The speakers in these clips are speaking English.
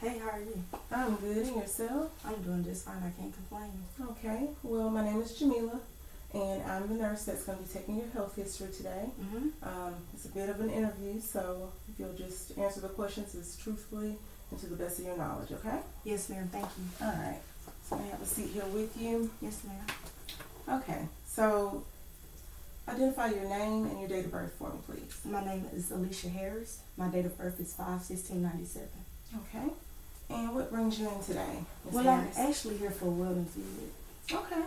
Hey, how are you? I'm good, and yourself? I'm doing just fine. I can't complain. Okay, well, my name is Jamila, and I'm the nurse that's going to be taking your health history today. It's a bit of an interview, so if you'll just answer the questions as truthfully and to the best of your knowledge, okay? Yes, ma'am. Thank you. All right, so I have a seat here with you. Yes, ma'am. Okay, so identify your name and your date of birth for me, please. My name is Alicia Harris. My date of birth is 5/16/97. Okay, and what brings you in today, Ms. Well, Harris? I'm actually here for a wellness visit. Okay,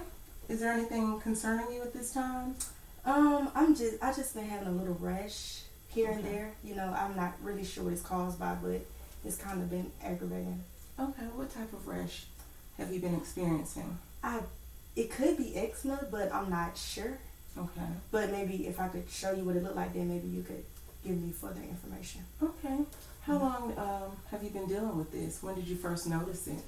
is there anything concerning you at this time? I just been having a little rash here and Okay. there. I'm not really sure what it's caused by, but it's kind of been aggravating. Okay, what type of rash have you been experiencing? It could be eczema, but I'm not sure. Okay. But maybe if I could show you what it looked like, then maybe you could give me further information. Okay. How long have you been dealing with this? When did you first notice it?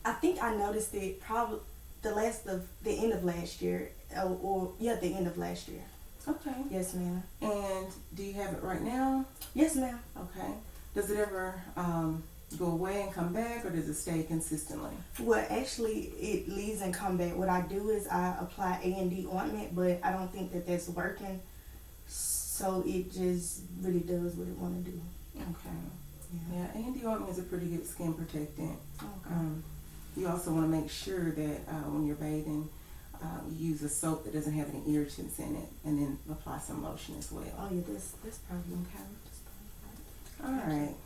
I think I noticed it probably the end of last year, the end of last year. Okay. Yes, ma'am. And do you have it right now? Yes, ma'am. Okay. Does it ever go away and come back, or does it stay consistently? Well, actually, it leaves and come back. What I do is I apply A&D ointment, but I don't think that that's working. So it just really does what it want to do. Okay. Yeah. Yeah, A&D ointment is a pretty good skin protectant. Okay. You also want to make sure that when you're bathing, you use a soap that doesn't have any irritants in it, and then apply some lotion as well. Oh yeah, that's probably Okay. That's All probably right. right,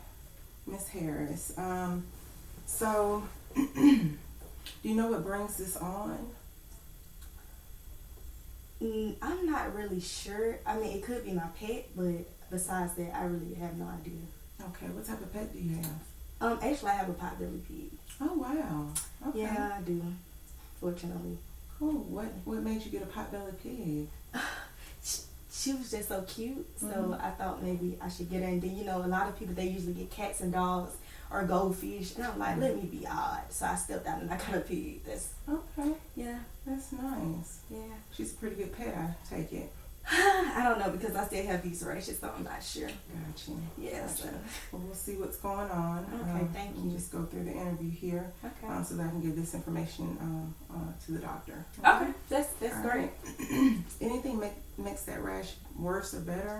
Miss Harris. So, do you know what brings this on? I'm not really sure. I mean, it could be my pet, but besides that, I really have no idea. Okay, what type of pet do you have? Actually, I have a potbelly pig. Oh wow. Okay. Yeah, I do. Fortunately. Cool. What made you get a potbelly pig? She was just so cute, so Mhm. I thought maybe I should get her. And then, a lot of people, they usually get cats and dogs or goldfish, and I'm like, let me be odd. So I stepped out and I got a pig. Okay, Yeah. that's nice. She's a pretty good pet, I take it. I don't know, because I still have these rashes, so I'm not sure. Gotcha. Yeah, so. Well, we'll see what's going on. Okay, thank Let me you. just go through the interview here Okay. so that I can give this information to the doctor. Okay, that's All great. right. Anything makes that rash worse or better?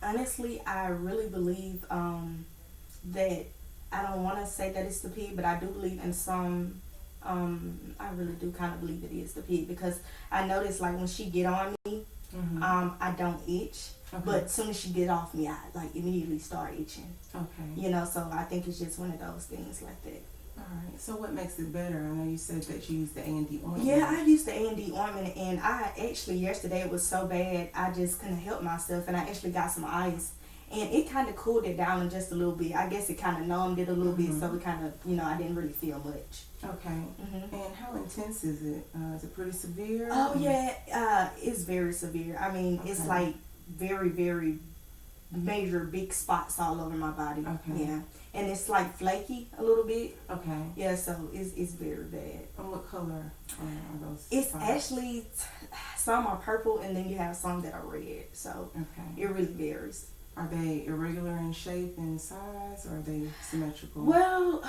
Honestly, I really believe that I don't want to say that it's the pig, but I do believe in some. I really do kind of believe it is the pig, because I notice, like, when she get on me, Mm-hmm. I don't itch, Okay. but as soon as she get off me, I like immediately start itching. Okay. So I think it's just one of those things like that. All right. So what makes it better? I know you said that you use the A&D ointment. Yeah, I used the A&D ointment, and I actually, yesterday it was so bad, I just couldn't help myself, and I actually got some ice, and it kind of cooled it down just a little bit. I guess it kind of numbed it a little bit, so it kind of, I didn't really feel much. Okay. And how intense is it? Is it pretty severe? Oh, yeah, it's very severe. I mean, it's Okay. like very, very major big spots all over my body. Okay. Yeah. And it's like flaky a little bit. Okay. Yeah, so it's very bad. And what color are those? It's spots? actually, some are purple, and then you have some that are red. So Okay. it really varies. Are they irregular in shape and size, or are they symmetrical? Well,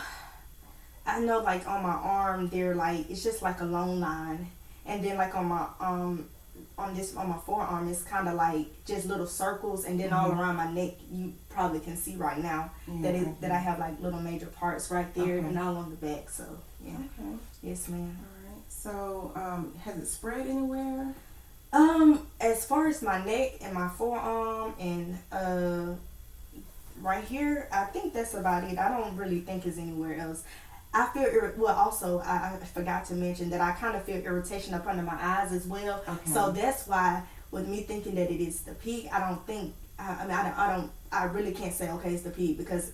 I know, like, on my arm, they're like, it's just like a long line. And then, like, on my on my forearm, it's kind of like just little circles, and then all around my neck, you probably can see right now that I have like little major parts right there, Okay. and all on the back. So yeah. Okay. Yes, ma'am. All right. So, has it spread anywhere? As far as my neck and my forearm and right here, I think that's about it. I don't really think it's anywhere else. I feel also, I forgot to mention that I kind of feel irritation up under my eyes as well. Okay. So that's why, with me thinking that it is the pig, I don't think. I really can't say, okay, it's the pig, because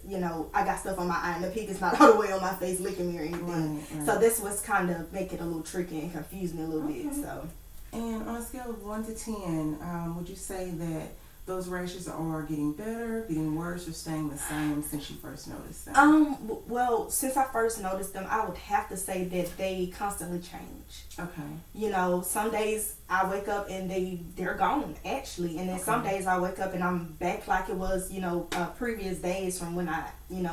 I got stuff on my eye, and the pig is not all the way on my face licking me or anything. Right. So that's what's kind of make it a little tricky and confuse me a little bit. Okay. So. And on a scale of 1 to 10, would you say that those rashes are getting better, getting worse, or staying the same since you first noticed them? Well, since I first noticed them, I would have to say that they constantly change. Okay. You know, some days I wake up and they're gone actually, and then some days I wake up and I'm back like it was, previous days from when I,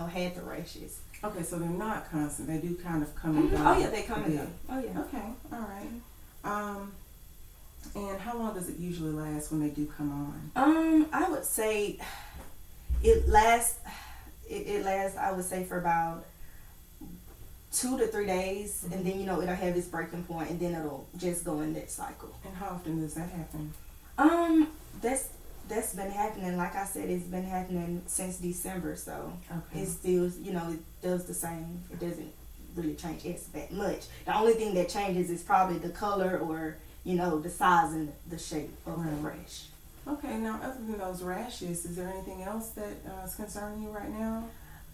had the rashes. Okay, so they're not constant. They do kind of come and go. Oh yeah, they come and go. Oh yeah. Okay, all right. And how long does it usually last when they do come on? I would say it lasts. It lasts. I would say for about 2 to 3 days, and then it'll have its breaking point, and then it'll just go in that cycle. And how often does that happen? That's been happening. Like I said, it's been happening since December, so it's still, it does the same. It doesn't really change as that much. The only thing that changes is probably the color or the size and the shape of the rash. Okay, now other than those rashes, is there anything else that is concerning you right now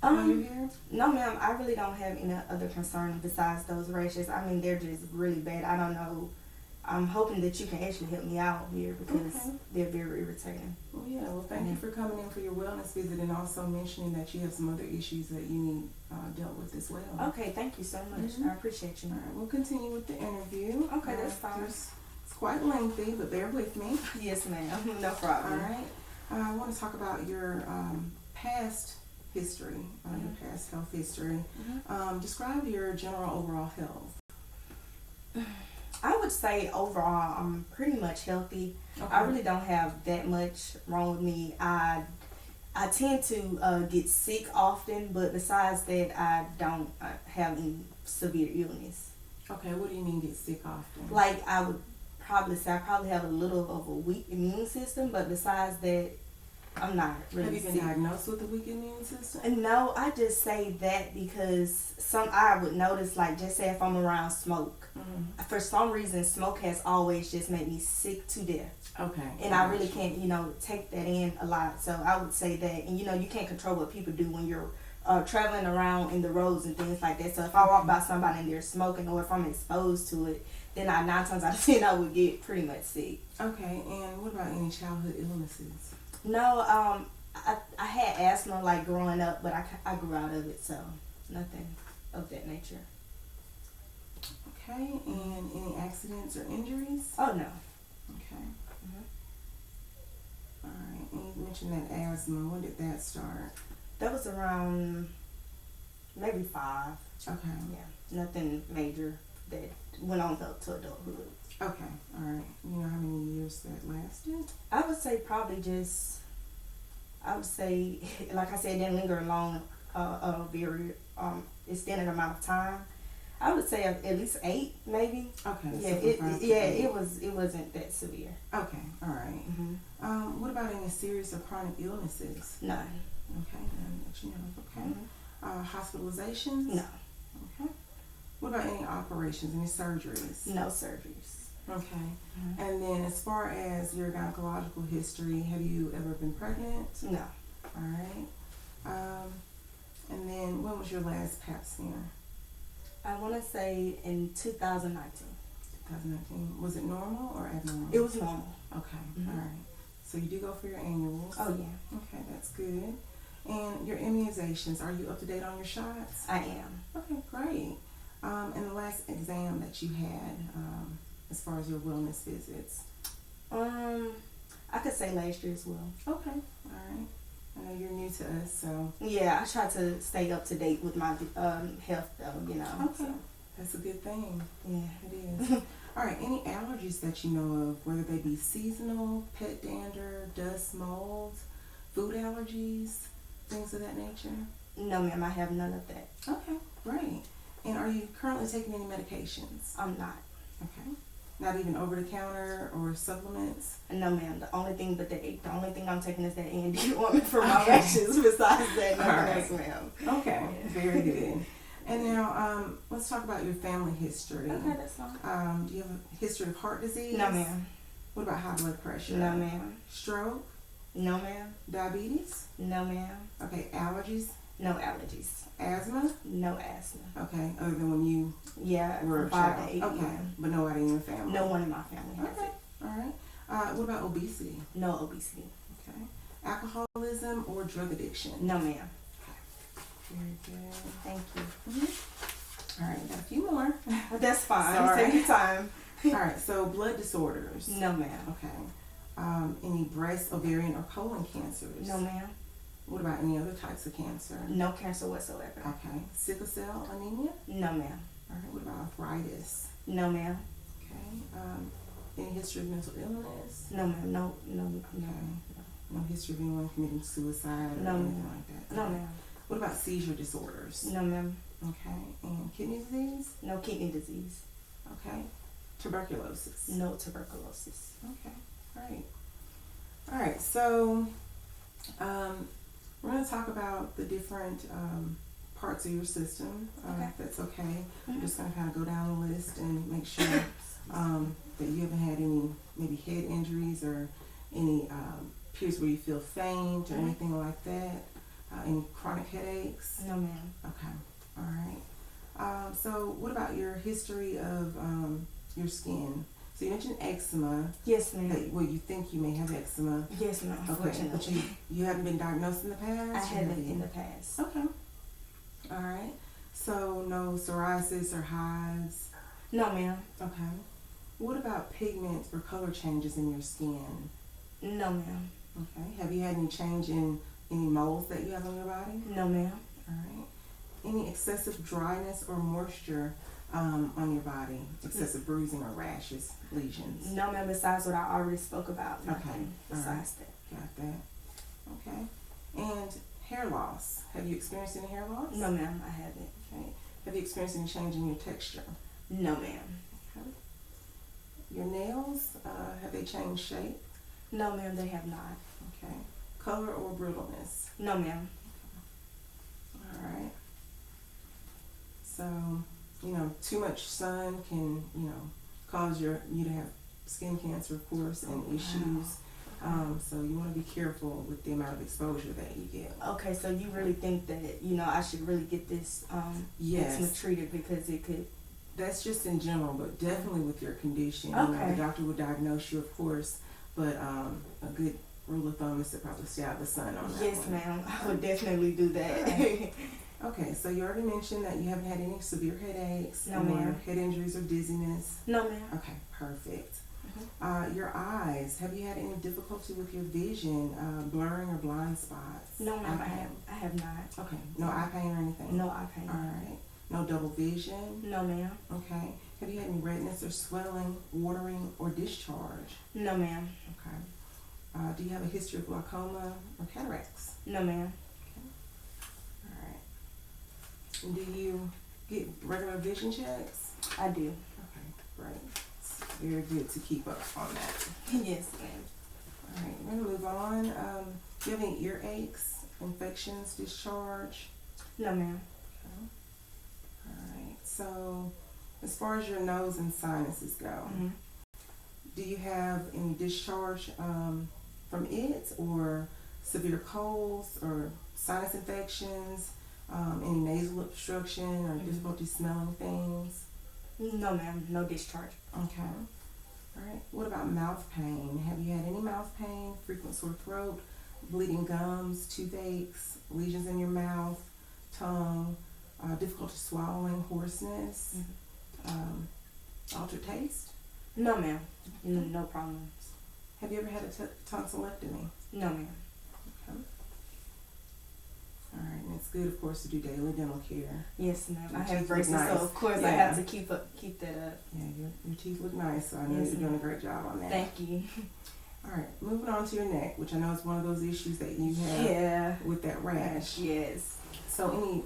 while you're here? No, ma'am. I really don't have any other concern besides those rashes. I mean, they're just really bad. I don't know. I'm hoping that you can actually help me out here because they're very irritating. Well, yeah. Well, thank you for coming in for your wellness visit and also mentioning that you have some other issues that you need dealt with as well. Okay, thank you so much. I appreciate you. All right, we'll continue with the interview. Okay, that's fine. It's quite lengthy, but bear with me. Yes, ma'am. No problem. All right. I want to talk about your past history, your past health history. Describe your general overall health. I would say overall I'm pretty much healthy. Okay. I really don't have that much wrong with me. I tend to get sick often, but besides that, I don't have any severe illness. Okay, what do you mean get sick often? Like I would probably say I probably have a little of a weak immune system, but besides that, I'm not really sick. Have you been diagnosed with a weak immune system? No, I just say that because I would notice, like, just say if I'm around smoke. For some reason, smoke has always just made me sick to death. Okay. And I really can't, take that in a lot. So I would say that, and you can't control what people do when you're traveling around in the roads and things like that. So if I walk by somebody and they're smoking, or if I'm exposed to it, then 9 times out of 10 I would get pretty much sick. Okay. And what about any childhood illnesses? No, I had asthma like growing up, but I grew out of it, so nothing of that nature. Okay, and any accidents or injuries? Oh, no. Okay. All right, and you mentioned that asthma. When did that start? That was around maybe 5. Okay. Yeah, nothing major that went on up to adulthood. Okay, all right. You know how many years that lasted? I would say probably like I said, it didn't linger long, a very extended amount of time. I would say at least 8, maybe. Okay. It wasn't that severe. Okay, all right. What about any serious or chronic illnesses? None. Okay, none that you know of. Okay. Hospitalizations? No. Okay. What about any operations, any surgeries? No surgeries. Okay. And then as far as your gynecological history, have you ever been pregnant? No. All right. And then when was your last Pap smear? I want to say in 2019. 2019. Was it normal or abnormal? It was normal. Okay. All right. So you do go for your annuals. Oh, yeah. Okay, that's good. And your immunizations, are you up to date on your shots? I am. Okay, great. And the last exam that you had, as far as your wellness visits? I could say last year as well. Okay, all right. I know you're new to us, so. Yeah, I try to stay up to date with my health, though, Okay, so. That's a good thing. Yeah. It is. All right, any allergies that you know of, whether they be seasonal, pet dander, dust, mold, food allergies, things of that nature? No, ma'am, I have none of that. Okay, great. And are you currently taking any medications? I'm not. Okay. Not even over the counter or supplements? No, ma'am. The only thing I'm taking is that A&D ointment for my rashes. Besides that, nothing else, ma'am. Okay, very good. And now, let's talk about your family history. Okay, that's fine. Do you have a history of heart disease? No, ma'am. What about high blood pressure? No, ma'am. Stroke? No, ma'am. Diabetes? No, ma'am. Okay, allergies? No allergies. Asthma? No asthma. Okay, other than when you were from 5 to 8. Okay, Yeah. but nobody in your family? No one in my family has Okay, it. all right. What about obesity? No obesity. Okay. Alcoholism or drug addiction? No, ma'am. Very good. Thank you. All right, got a few more. That's fine. Sorry. Take your time. All right, so blood disorders. No, ma'am. Okay. Any breast, ovarian, or colon cancers? No, ma'am. What about any other types of cancer? No cancer whatsoever. Okay. Sickle cell anemia? No, ma'am. All right. What about arthritis? No, ma'am. Okay. Any history of mental illness? No, ma'am. No. Okay. No history of anyone committing suicide or No, anything ma'am. like that? No, ma'am. What about seizure disorders? No, ma'am. Okay. And kidney disease? No kidney disease. Okay. Tuberculosis? No tuberculosis. Okay. Great. All right. So, we're going to talk about the different parts of your system, if that's okay. I'm just going to kind of go down the list and make sure that you haven't had any maybe head injuries or any periods where you feel faint or anything like that. Any chronic headaches? No, ma'am. Okay. All right. So what about your history of your skin? So you mentioned eczema. Yes, ma'am. Well, you think you may have eczema. Yes, ma'am. Okay, but you haven't been diagnosed in the past? I haven't in the past. Okay. All right. So no psoriasis or hives? No, ma'am. Okay. What about pigment or color changes in your skin? No, ma'am. Okay. Have you had any change in any moles that you have on your body? No, ma'am. All right. Any excessive dryness or moisture on your body? Excessive bruising or rashes, lesions? No, ma'am. Besides what I already spoke about. Okay. Nothing besides that. Got that. Okay. And hair loss. Have you experienced any hair loss? No, ma'am. I haven't. Okay. Have you experienced any change in your texture? No, ma'am. Okay. Your nails, have they changed shape? No, ma'am. They have not. Okay. Color or brittleness? No, ma'am. All right. So, too much sun can, cause you to have skin cancer, of course, and issues. So you want to be careful with the amount of exposure that you get. Okay, so you really think that, I should really get this Yes. eczema treated because it could... That's just in general, but definitely with your condition. Okay. The doctor will diagnose you, of course, but a good rule of thumb is to probably stay out of the sun on that Yes, one. ma'am. I would definitely do that. Right. Okay, so you already mentioned that you haven't had any severe headaches No, or ma'am. head injuries or dizziness. No, ma'am. Okay, perfect. Your eyes, have you had any difficulty with your vision, blurring or blind spots? No, ma'am. Eye pain? I have not. Okay, no eye pain or anything? No eye pain. All right. No double vision? No, ma'am. Okay. Have you had any redness or swelling, watering, or discharge? No, ma'am. Okay. Do you have a history of glaucoma or cataracts? No, ma'am. All right. And do you get regular vision checks? I do. Okay, great. It's very good to keep up on that. Yes, ma'am. All right, we're going to move on. Do you have any earaches, infections, discharge? No, ma'am. Okay. All right. So, as far as your nose and sinuses go, do you have any discharge from it, or severe colds, or sinus infections, any nasal obstruction, or difficulty smelling things? No, ma'am. No discharge. Okay. All right. What about mouth pain? Have you had any mouth pain, frequent sore throat, bleeding gums, toothaches, lesions in your mouth, tongue, difficulty swallowing, hoarseness, altered taste? No, ma'am. No problems. Have you ever had a tonsillectomy? No, ma'am. Okay. All right, and it's good, of course, to do daily dental care. Yes, ma'am. I Your have teeth braces, look nice. so of course Yeah. I have to keep that up. Yeah, your teeth look nice, so I know Yes, you're doing a ma'am. great job on that. Thank you. All right, moving on to your neck, which I know is one of those issues that you have Yeah. with that rash. Yes. So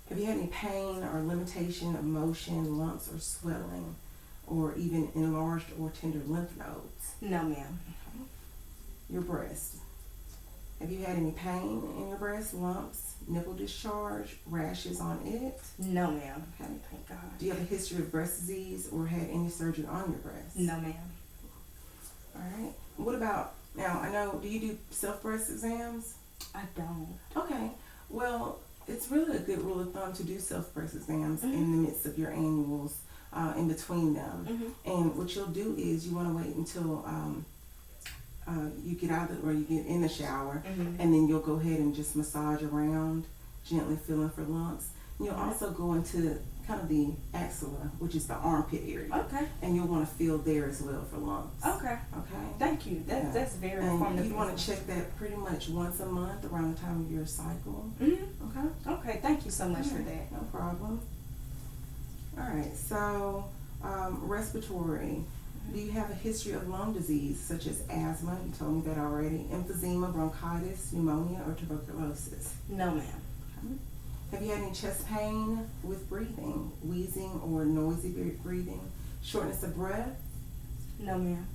have you had any pain or limitation of motion, lumps or swelling, or even enlarged or tender lymph nodes? No, ma'am. Your breast. Have you had any pain in your breast, lumps, nipple discharge, rashes on it? No, ma'am. Okay. Thank God. Do you have a history of breast disease or had any surgery on your breast? No, ma'am. All right. What about, now I know, do you do self-breast exams? I don't. Okay. Well, it's really a good rule of thumb to do self-breast exams in the midst of your annuals, in between them. And what you'll do is you want to wait until you you get out of, or you get in the shower, Mm-hmm. and then you'll go ahead and just massage around, gently feeling for lumps. And you'll also go into kind of the axilla, which is the armpit area. Okay. And you'll want to feel there as well for lumps. Okay. Okay. Thank you. That's very informative. And you want to check that pretty much once a month around the time of your cycle. Mm-hmm. Okay. Okay. Thank you so much for that. No problem. All right. So, respiratory. Do you have a history of lung disease such as asthma? You told me that already. Emphysema, bronchitis, pneumonia, or tuberculosis? No, ma'am. Okay. Have you had any chest pain with breathing, wheezing, or noisy breathing? Shortness of breath? No, ma'am.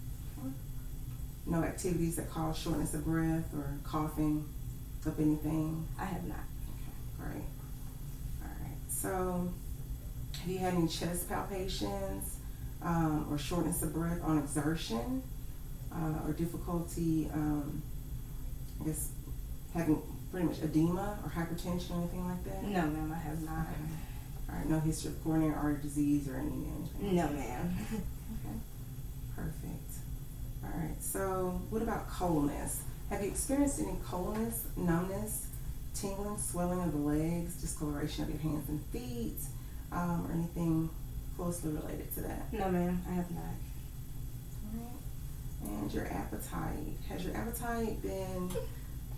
No activities that cause shortness of breath or coughing up anything? I have not. Okay, great. All right. So, have you had any chest palpitations or shortness of breath on exertion or difficulty, I guess, having pretty much edema or hypertension or anything like that? No, ma'am. I have not. Okay. All right. No history of coronary artery disease or anything? No, ma'am. Okay. Perfect. All right. So, what about coldness? Have you experienced any coldness, numbness, tingling, swelling of the legs, discoloration of your hands and feet, or anything closely related to that? No, ma'am. I have not. All right. And your appetite. Has your appetite been,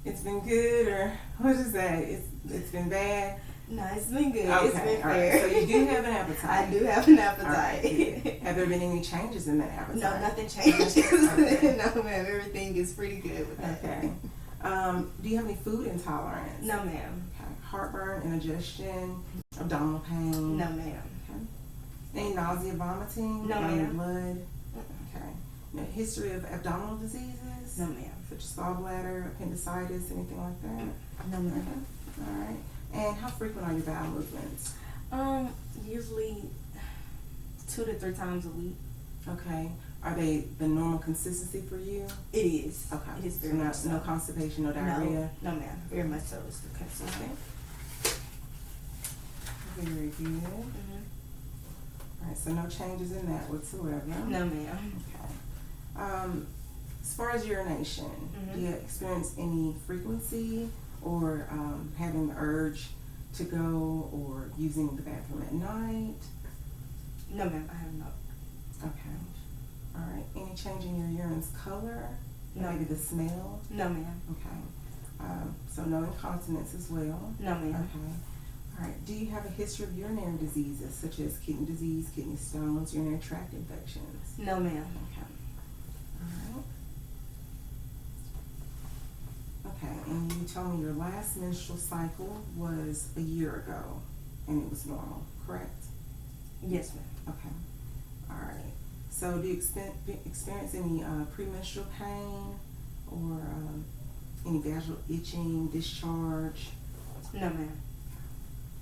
it's been good, or what is that? It's been bad? No, it's been good. Okay. It's been All fair. right. So you do have an appetite. I do have an All appetite. right, good. Have there been any changes in that appetite? No, nothing changes. Okay. No, ma'am. Everything is pretty good with that. Okay. Do you have any food intolerance? No, ma'am. Okay. Heartburn, indigestion, abdominal pain? No, ma'am. Okay. Any nausea, vomiting? No, on your ma'am. blood? Okay. No history of abdominal diseases? No, ma'am. Such as gallbladder, appendicitis, anything like that? No, Okay. ma'am. All right. And how frequent are your bowel movements? Usually 2 to 3 times a week. Okay. Are they the normal consistency for you? It is. Okay. It is So very much so. no constipation, no diarrhea? No, ma'am. Very much so. It's the consistent. Very good. Mm-hmm. All right, so no changes in that whatsoever. No, ma'am. Okay. As far as urination, do you experience any frequency or having the urge to go or using the bathroom at night? No, ma'am. I have not. Okay. All right. Any change in your urine's color? No. Maybe the smell? No, ma'am. Okay. So no incontinence as well? No, ma'am. Okay. All right. Do you have a history of urinary diseases such as kidney disease, kidney stones, urinary tract infections? No, ma'am. Okay. All right. Okay, and you told me your last menstrual cycle was a year ago, and it was normal, correct? Yes, ma'am. Okay. All right. So do you experience any premenstrual pain or any vaginal itching, discharge? No, ma'am.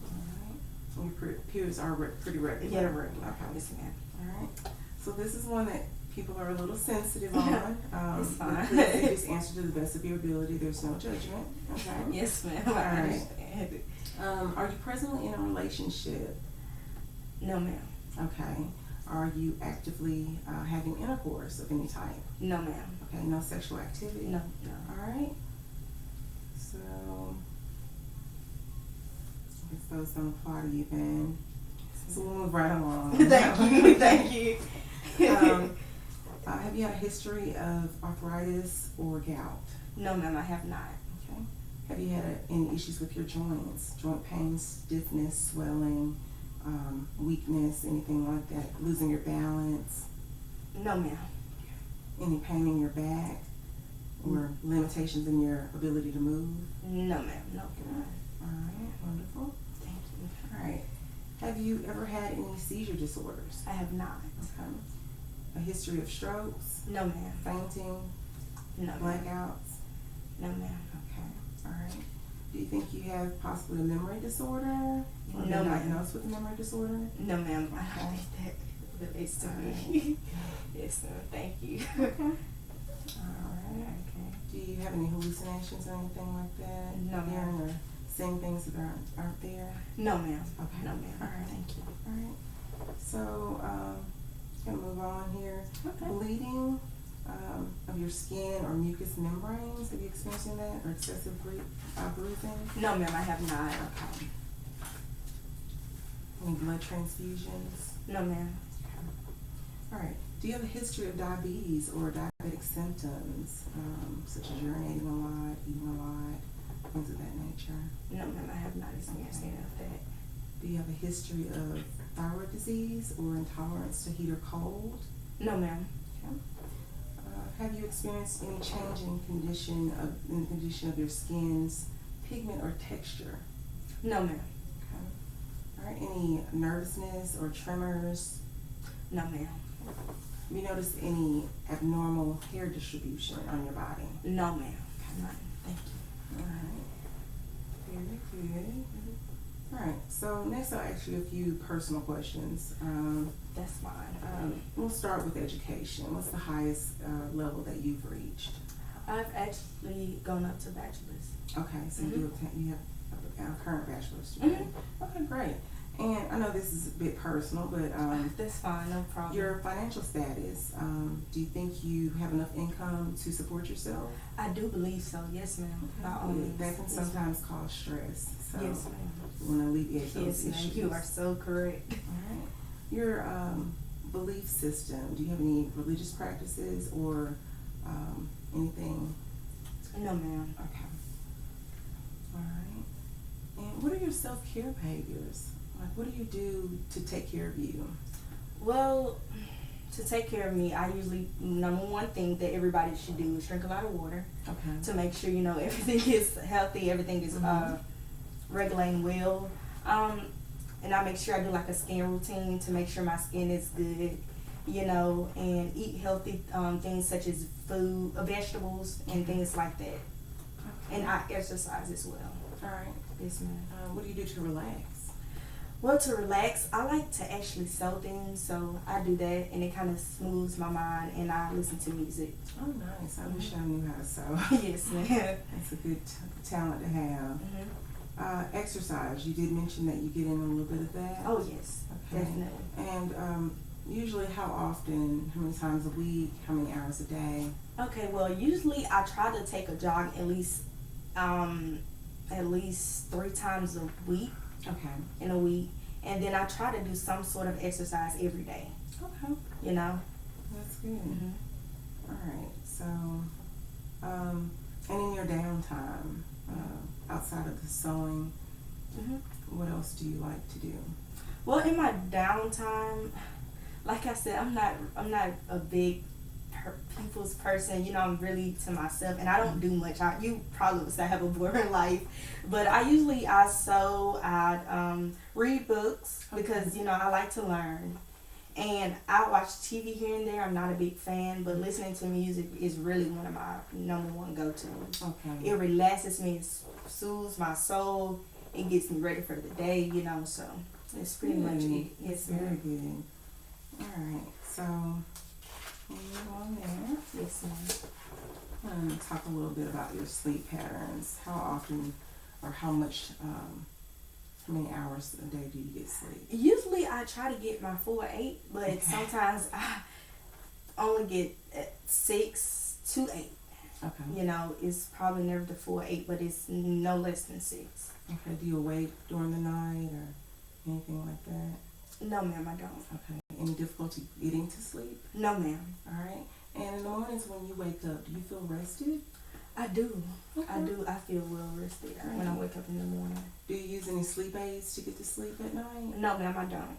All right. And your periods are pretty regular? Yeah, regular. Okay. Yes, ma'am. All right. So this is one that people are a little sensitive on. It's fine. Please just answer to the best of your ability. There's no judgment. Okay. Yes, ma'am. All I right. understand. Are you presently in a relationship? No, ma'am. Okay. Are you actively having intercourse of any type? No, ma'am. Okay. No sexual activity? No, All right. So, I guess those don't apply to you then. So we'll move right along. Thank you. Thank you. Have you had a history of arthritis or gout? No, ma'am. I have not. Okay. Have you had any issues with your joints? Joint pain, stiffness, swelling, weakness, anything like that? Losing your balance? No, ma'am. Any pain in your back? Or limitations in your ability to move? No, ma'am. No. All right, wonderful. Thank you. All right. Have you ever had any seizure disorders? I have not. Okay. A history of strokes, No, ma'am. fainting, No, ma'am. blackouts? No, ma'am. Okay. All right. Do you think you have possibly a memory disorder? Or No, been ma'am. diagnosed with a memory disorder? No, ma'am. I Okay. don't think that relates to All me. Yes, ma'am. Thank you. Okay. All right. Okay. Do you have any hallucinations or anything like that? No, ma'am. Hearing or seeing things that aren't there? No, ma'am. Okay. No, ma'am. All right. Thank you. All right. So, gonna move on here. Okay. Bleeding, of your skin or mucous membranes? Have you experienced any of that, or excessive bruising? No, ma'am, I have not. Okay. Any blood transfusions? No, ma'am. All right. Do you have a history of diabetes or diabetic symptoms, such as urinating a lot, eating a lot, things of that nature? No, ma'am, I have not experienced any of that. Do you have a history of thyroid disease or intolerance to heat or cold? No, ma'am. Okay. Have you experienced any change in the condition of your skin's pigment or texture? No, ma'am. Okay. All right. Any nervousness or tremors? No, ma'am. Have you noticed any abnormal hair distribution on your body? No, ma'am. None. Thank you. All right. Very good. All right. So next, I'll ask you a few personal questions. That's fine. We'll start with education. What's the highest level that you've reached? I've actually gone up to bachelor's. Okay, so you have a current bachelor's degree. Okay, great. And I know this is a bit personal, but That's fine, no problem. your financial status, do you think you have enough income to support yourself? I do believe so. Yes, ma'am. By all means. That can sometimes cause stress. So Yes, ma'am. you want to alleviate those Yes, ma'am. issues. You are so correct. All right. Your belief system, do you have any religious practices or anything? No, ma'am. Okay. All right. And what are your self-care behaviors? Like, what do you do to take care of you? Well, to take care of me, I usually, number one thing that everybody should do is drink a lot of water Okay. to make sure, everything is healthy, everything is regulating well. And I make sure I do like a skin routine to make sure my skin is good, and eat healthy things such as food, vegetables, and things like that. Okay. And I exercise as well. All right. Yes, ma'am. What do you do to relax? Well, to relax, I like to actually sew things, so I do that, and it kind of smooths my mind, and I listen to music. Oh, nice. I wish I knew how to sew. Yes, ma'am. That's a good talent to have. Exercise. You did mention that you get in a little bit of that. Oh, yes, Okay. definitely. And usually, how often? How many times a week? How many hours a day? Okay, well, usually I try to take a jog at least 3 times a week. Okay. In a week, and then I try to do some sort of exercise every day. Okay. That's good. All right. So, and in your downtime, outside of the sewing, what else do you like to do? Well, in my downtime, like I said, I'm not a big people's person. I'm really to myself, and I don't do much. You probably would say I have a boring life, but I sew, I read books because I like to learn, and I watch TV here and there. I'm not a big fan, but listening to music is really one of my number one go-tos. Okay. It relaxes me, it soothes my soul, it gets me ready for the day. So it's pretty much it. Yes, very ma'am. good. All right. So. Move on there. Yes, ma'am. I'm going to talk a little bit about your sleep patterns. How often or how many hours a day do you get sleep? Usually I try to get my full 8, but sometimes I only get 6 to 8. Okay. It's probably never the full 8, but it's no less than 6. Okay. Do you awake during the night or anything like that? No, ma'am, I don't. Okay. Any difficulty getting to sleep? No, ma'am. All right. And in the mornings when you wake up, do you feel rested? I do. Okay. I do. I feel well rested when I wake up in the morning. Do you use any sleep aids to get to sleep at night? No, ma'am, I don't.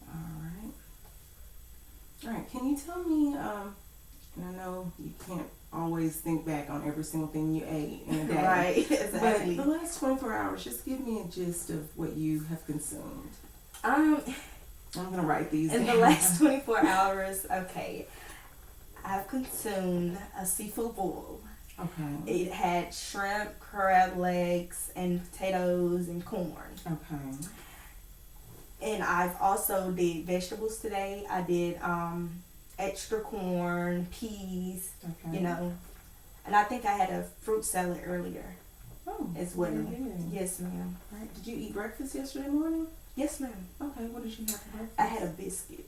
All right. All right. Can you tell me, and I know you can't always think back on every single thing you ate in a day. Right, exactly. But the last 24 hours, just give me a gist of what you have consumed. I'm going to write these in down. the last 24 hours, okay, I've consumed a seafood boil. Okay. It had shrimp, crab legs, and potatoes and corn. Okay. And I've also did vegetables today. I did extra corn, peas, Okay. And I think I had a fruit salad earlier as well. very good. Yes, ma'am. All right. Did you eat breakfast yesterday morning? Yes, ma'am. Okay. What did you have for breakfast? I had a biscuit.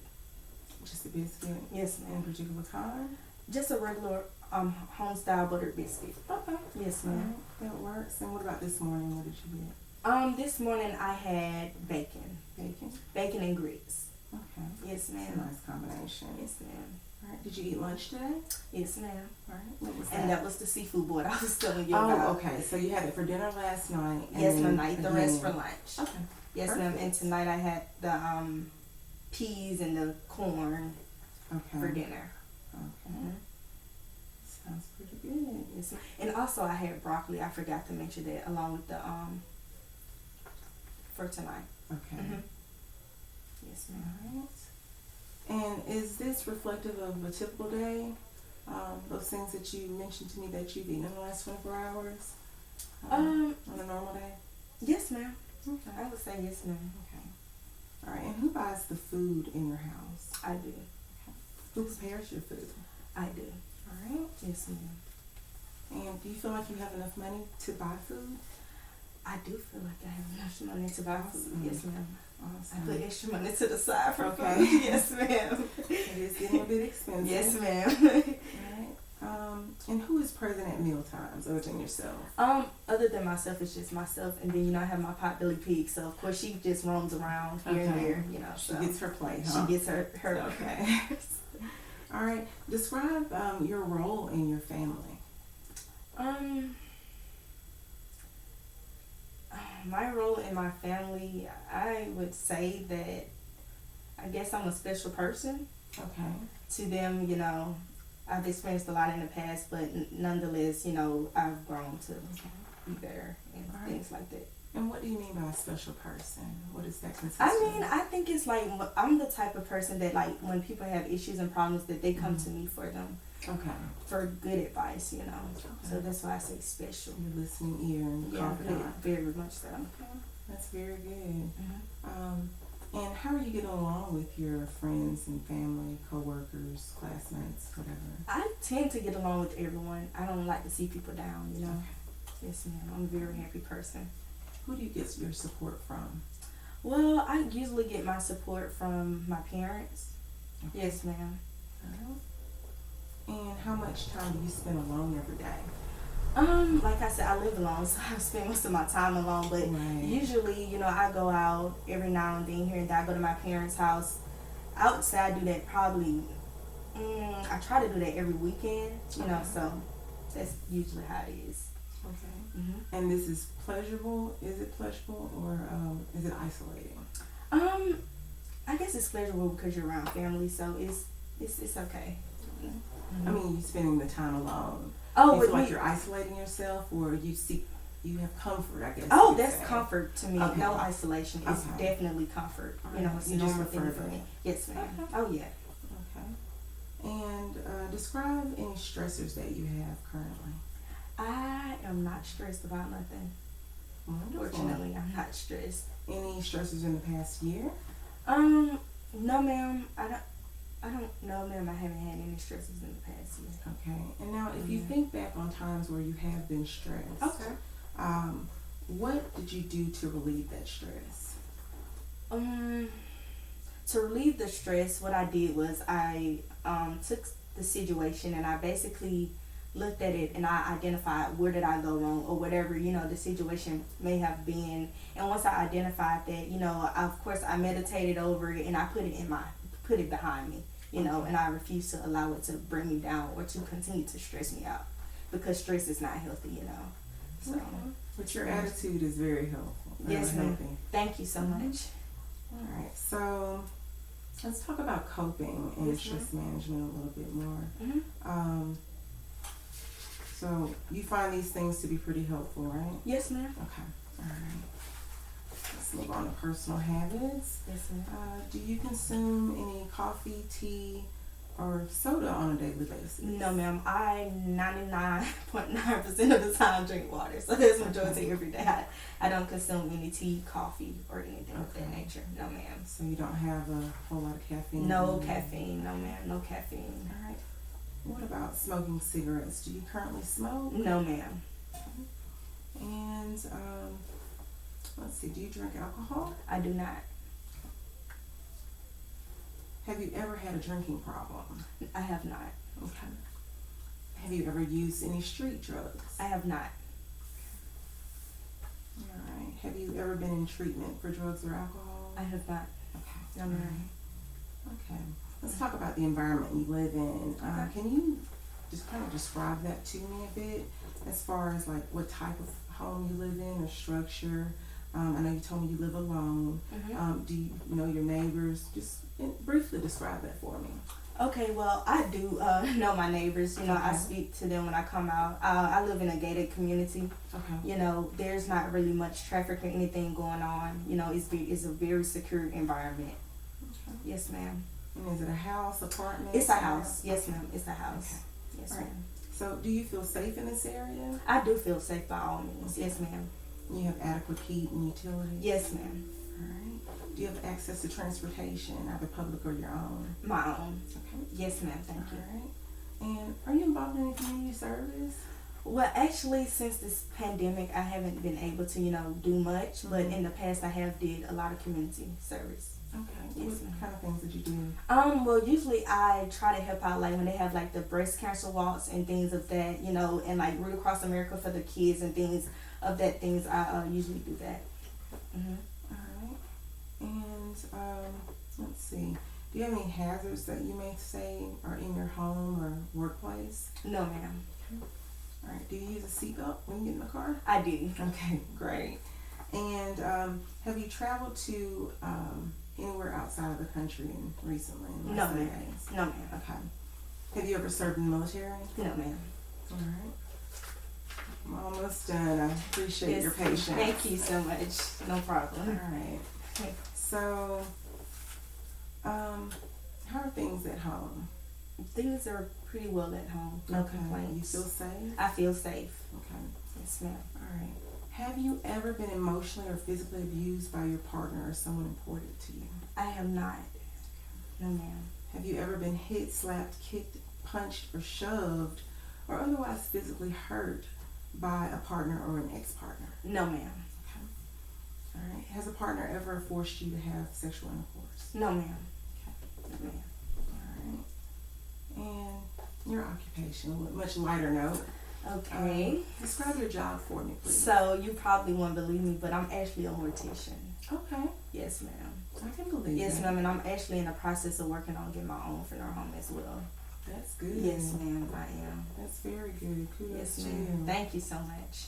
Just a biscuit. Yes, Any ma'am. particular kind? Just a regular home style buttered biscuit. Okay. Yes, All ma'am. right, that works. And what about this morning? What did you get? This morning I had bacon. Bacon. Bacon and grits. Okay. Yes, That's a ma'am. nice combination. Yes, ma'am. All right. Did you eat lunch today? Yes, ma'am. All right. What was And that was the seafood board I was telling you Oh, about. okay. So you had it for dinner last night. And Yes, then ma'am. I ate the rest for again. lunch. Okay. Yes, ma'am. Perfect. And tonight I had the peas and the corn Okay. for dinner. Okay. Mhm. Sounds pretty good. Yes, ma'am. And also I had broccoli. I forgot to mention that along with the for tonight. Okay. Mhm. Yes, ma'am. All right. And is this reflective of a typical day? Those things that you mentioned to me that you've eaten in the last 24 hours? On a normal day? Yes, ma'am. Okay. I would say yes, ma'am. Okay. All right. And who buys the food in your house? I do. Who prepares your food? I do. All right. Yes, ma'am. And do you feel like you have enough money to buy food? I do feel like I have enough money to buy food. Awesome. Yes, ma'am. Awesome. I put extra money to the side for Okay. food. Yes, ma'am. It is getting a bit expensive. Yes, ma'am. All right. And who is present at meal times other than yourself? Other than myself, it's just myself, and then I have my potbelly pig. So of course she just roams around here and Okay. there. She So gets her plate, huh? she gets her. Okay. All right. Describe your role in your family. My role in my family, I would say that I guess I'm a special person Okay. to them. I've experienced a lot in the past, but nonetheless, I've grown to be better and All right. things like that. And what do you mean by a special person? What does that consist I of? mean, I think it's like I'm the type of person that like when people have issues and problems that they come to me for them Okay. for good advice, So Okay. that's why I say special. Your listening ear and Yeah, confidant. very much so. That's very good. Mm-hmm. And how are you getting along with your friends and family, coworkers, classmates, whatever? I tend to get along with everyone. I don't like to see people down, Yes, ma'am. I'm a very happy person. Who do you get your support from? Well, I usually get my support from my parents. Okay. Yes, ma'am. And how much time do you spend alone every day? Like I said, I live alone, so I spend most of my time alone. But Right. usually, I go out every now and then here and there. I go to my parents' house. I would say I do that probably. I try to do that every weekend. Okay. So that's usually how it is. Okay. Mm-hmm. And this is pleasurable? Is it pleasurable or is it isolating? I guess it's pleasurable because you're around family, so it's okay. I mean, you spending the time alone. Oh, Do you with feel like me. you're isolating yourself, or you have comfort? I guess. Oh, you could that's say. comfort to me. Okay. No isolation. It's Okay. definitely comfort. All right. It's a You just normal thing prefer for that. me. Yes, ma'am. Okay. Oh, yeah. Okay. And describe any stressors that you have currently. I am not stressed about nothing. Wonderful. Fortunately, I'm not stressed. Any stressors in the past year? No, ma'am. I don't know, ma'am. I haven't had any stresses in the past year. Okay. And now, if you think back on times where you have been stressed, Okay. what did you do to relieve that stress? To relieve the stress, what I did was I took the situation and I basically looked at it and I identified where did I go wrong or whatever, the situation may have been. And once I identified that, of course I meditated over it and I put it behind me, and I refused to allow it to bring me down or to continue to stress me out because stress is not healthy, So, Okay. But your attitude is very helpful. Yes, ma'am. healthy. Thank you so much. All right. So let's talk about coping and Yes, stress management a little bit more. Mm-hmm. So you find these things to be pretty helpful, right? Yes, ma'am. Okay. All right. Let's move on to personal habits. Yes, ma'am. Do you consume any coffee, tea, or soda on a daily basis? No, ma'am. I 99.9% of the time drink water, so that's majority every day. I don't consume any tea, coffee, or anything of that nature. No, ma'am. So you don't have a whole lot of caffeine? No caffeine. No, ma'am. No caffeine. All right. What about smoking cigarettes? Do you currently smoke? No, ma'am. And let's see, do you drink alcohol? I do not. Have you ever had a drinking problem? I have not. Okay. Have you ever used any street drugs? I have not. All right. Have you ever been in treatment for drugs or alcohol? I have not. Okay. No, ma'am. Okay. Let's talk about the environment you live in. Okay. Can you just kind of describe that to me a bit, as far as like what type of home you live in or structure? I know you told me you live alone. Do you know your neighbors? Just briefly describe that for me. Okay, well, I do know my neighbors. You know, I speak to them when I come out. I live in a gated community. Okay. You know, there's not really much traffic or anything going on. You know, it's a very secure environment. Okay. Yes, ma'am. And is it a house, apartment? It's a house. Yes, ma'am. It's a house. Okay. Yes, All right. ma'am. So, do you feel safe in this area? I do feel safe by all means. Okay. Yes, ma'am. You have adequate heat and utilities? Yes, ma'am. All right. Do you have access to transportation, either public or your own? My own. Okay. Yes, ma'am. Thank you. All right. And are you involved in any community service? Well, actually, since this pandemic, I haven't been able to, you know, do much. But in the past, I have did a lot of community service. Okay. Yes, What ma'am. kind of things did you do? Well, usually I try to help out, like, when they have, like, the breast cancer walks and things of that, you know, and, like, Root Across America for the kids and things of that things. I usually do that. All right. And let's see. Do you have any hazards that you may say are in your home or workplace? No, ma'am. All right. Do you use a seatbelt when you get in the car? I do. Okay, great. And have you traveled to anywhere outside of the country recently? In No, last ma'am. days? No, ma'am. Okay. Have you ever served in the military? No, ma'am. All right. I'm almost done. I appreciate your patience. Thank you so much. No All problem. right. So, how are things at home? Things are pretty well at home. No Okay. complaints. You feel safe? I feel safe. Okay. Yes, ma'am. All right. Have you ever been emotionally or physically abused by your partner or someone important to you? I have not. No, ma'am. Have you ever been hit, slapped, kicked, punched, or shoved, or otherwise physically hurt by a partner or an ex-partner? No, ma'am. Okay. All right. Has a partner ever forced you to have sexual intercourse? No, ma'am. Okay. No, ma'am. All right. And your occupation, a much lighter note. Okay. Describe your job for me, please. So you probably won't believe me, but I'm actually a mortician. Okay. Yes, ma'am. I can believe Yes, that. ma'am. And I'm actually in the process of working on getting my own funeral home as well. That's good. Yes, ma'am. I am. That's very good. Kudos Yes, to ma'am. you. Thank you so much.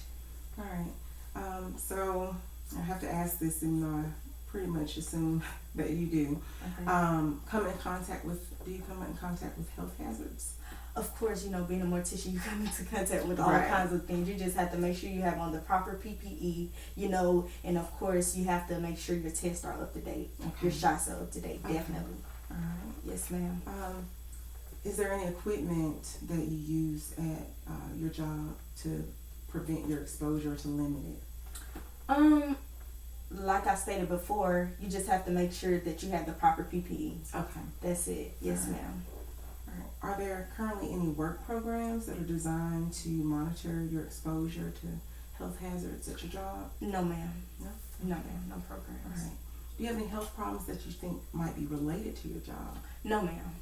All right. So I have to ask this, and I pretty much assume that you do. Okay. Do you come in contact with health hazards? Of course, you know, being a mortician, you come into contact with all Right. kinds of things. You just have to make sure you have on the proper PPE, you know, and of course, you have to make sure your tests are up to date. Okay. Your shots are up to date, Okay. definitely. All right. Yes, ma'am. Is there any equipment that you use at your job to prevent your exposure, to limit it? Like I stated before, you just have to make sure that you have the proper PPE. Okay. That's it. Yes, All right. ma'am. All right. Are there currently any work programs that are designed to monitor your exposure to health hazards at your job? No, ma'am. No? No, ma'am. No All programs. right. Do you have any health problems that you think might be related to your job? No, ma'am.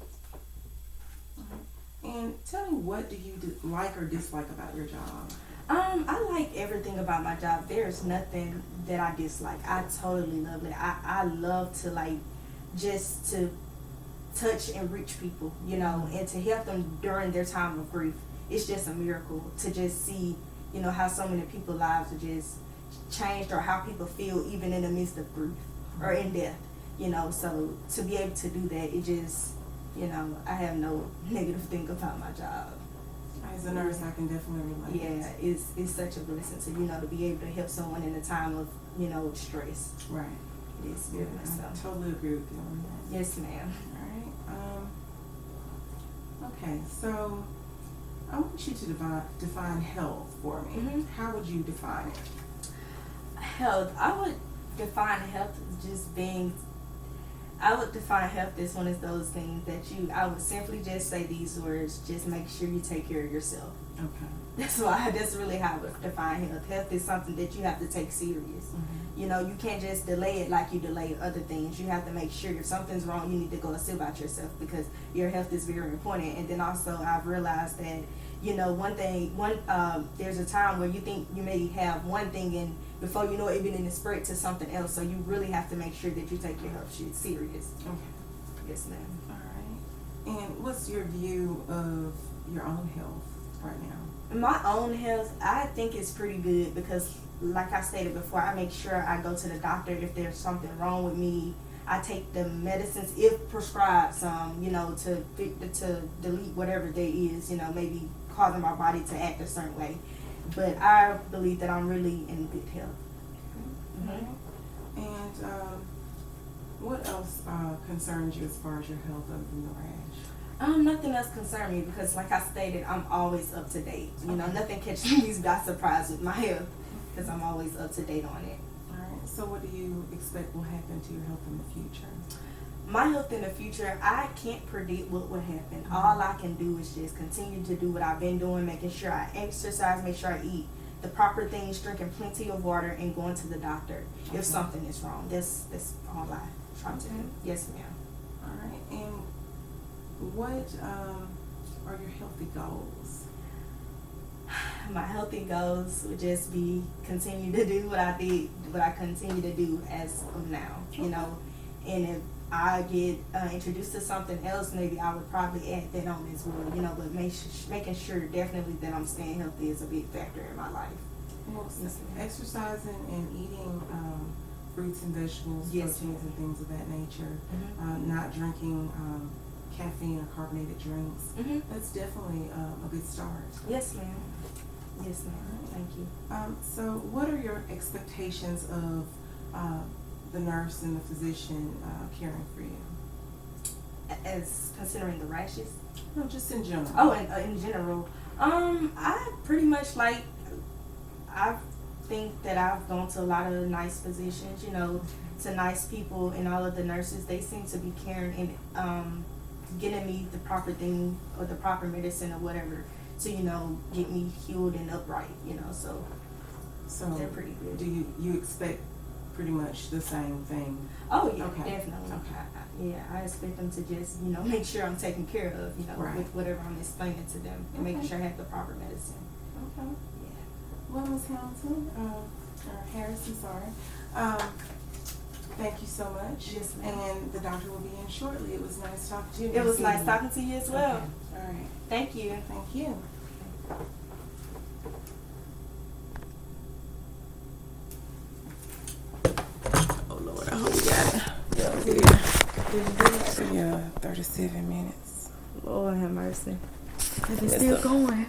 All right. And tell me, what do you like or dislike about your job? I like everything about my job. There's nothing that I dislike. I totally love it. I love to, like, just to touch and reach people, you know, and to help them during their time of grief. It's just a miracle to just see, you know, how so many people's lives are just changed, or how people feel even in the midst of grief or in death, you know. So to be able to do that, it just, you know, I have no negative thing about my job. As a nurse, I can definitely relate. Yeah, it's such a blessing to, you know, to be able to help someone in a time of, you know, stress. Right. It is Yeah, very much so. I totally agree with you on that. Yes, ma'am. All right. Okay, so I want you to define health for me. Mhm. How would you define it? Health. I would define health as just being. I would define health as one of those things that I would simply just say these words: just make sure you take care of yourself. Okay. That's really how I would define health. Health is something that you have to take serious. Mm-hmm. You know, you can't just delay it like you delay other things. You have to make sure if something's wrong, you need to go and see about yourself, because your health is very important. And then also, I've realized that you know, there's a time where you think you may have one thing, and before you know it, been in the spread to something else. So you really have to make sure that you take your health shit serious. Okay. Yes, ma'am. All right. And what's your view of your own health right now? My own health, I think it's pretty good because, like I stated before, I make sure I go to the doctor if there's something wrong with me. I take the medicines if prescribed some, you know, to delete whatever there is, you know, maybe causing my body to act a certain way. But I believe that I'm really in good health. Mm-hmm. And what else concerns you as far as your health other than the rash? Nothing else concerns me because, like I stated, I'm always up to date. You know, nothing catches me by surprise with my health because I'm always up to date on it. So what do you expect will happen to your health in the future? My health in the future, I can't predict what will happen. All I can do is just continue to do what I've been doing, making sure I exercise, make sure I eat the proper things, drinking plenty of water, and going to the doctor if something is wrong. That's all I try to do. Yes, ma'am. All right. And what are your healthy goals? My healthy goals would just be continue to do what I continue to do as of now, you know. And if I get introduced to something else, maybe I would probably add that on as well, you know. But making sure definitely that I'm staying healthy is a big factor in my life. Well, exercising and eating fruits and vegetables, proteins and things of that nature, not drinking caffeine or carbonated drinks, that's definitely a good start. Yes, ma'am. Yes, ma'am. Thank you. So what are your expectations of the nurse and the physician caring for you? As considering the rashes? No, just in general. Oh, in general. I pretty much I think that I've gone to a lot of nice physicians, you know, to nice people, and all of the nurses, they seem to be caring and getting me the proper thing or the proper medicine or whatever to, you know, get me healed and upright, you know, so they're pretty good. Do you expect pretty much the same thing? Oh, yeah, okay. Definitely. Okay. I expect them to just, you know, make sure I'm taken care of, you know, with whatever I'm explaining to them, and making sure I have the proper medicine. Okay. Yeah. Well, Ms. Hamilton, or Harrison, sorry. Thank you so much. Yes, ma'am. And the doctor will be in shortly. It was nice talking to you. It was nice talking to you as well. Okay. All right. Thank you. Thank you. Oh Lord, I hope we got it. Yeah, we did. So yeah, 37 minutes. Lord have mercy. It's still going.